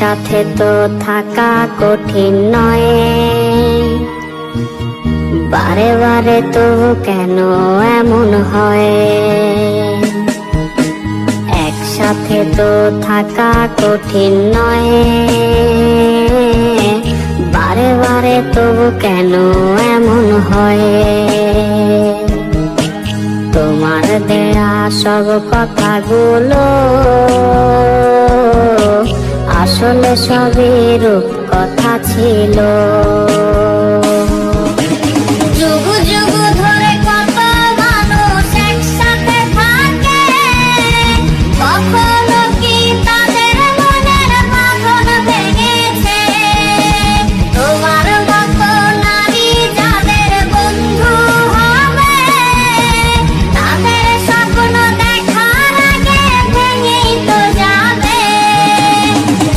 একসাথে তো থাকা কঠিন নয়, বারে বারে তো কেন এমন হয়? একসাথে তো থাকা কঠিন নয়, বারে বারে তো কেন এমন হয়? তোমার দেয়া সব কথাগুলো আসলে সবই রূপকথা ছিল। যুগ যুগ ধরে কত মানুষ একসাথে থাকে, কখনো কি তাদের মনের বাঁধন ভেঙেছে? তোমার মতো নারী যাদের বন্ধু হবে, তাদের স্বপ্ন দেখার আগে ভেঙেই তো যাবে।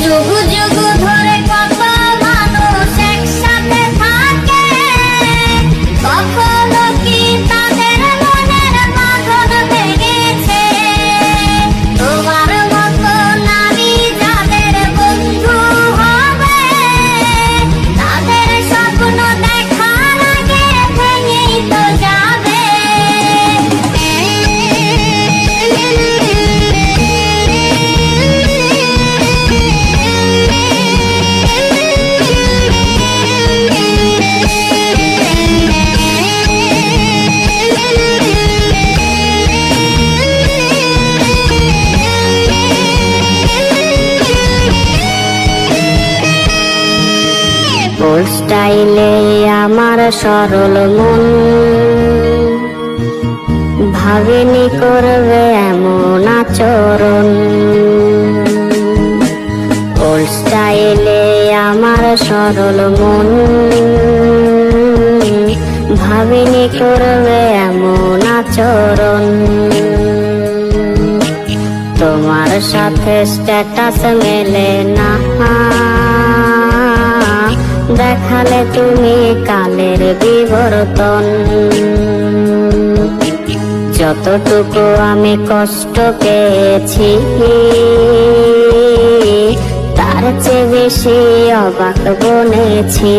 যুগ যুগ ধরে কত মানুষ একসাথে থাকে, কখনো কি তাদের মনের বাঁধন ভেঙেছে? তোমার মতো নারী যাদের বন্ধু হবে, তাদের স্বপ্ন দেখার আগে ভেঙেই তো যাবে। ওল্ড স্টাইলে আমার সরল মন ভাবিনি করবে এমন আচরণ। ওল্ড স্টাইলে আমার সরল মন ভাবিনি করবে এমন আচরণ। তোমার সাথে স্ট্যাটাস মেলে না, দেখালে তুমি কালের বিবর্তন। যতটুকু আমি কষ্ট পেয়েছি, তার চেয়ে বেশি অবাক বনেছি।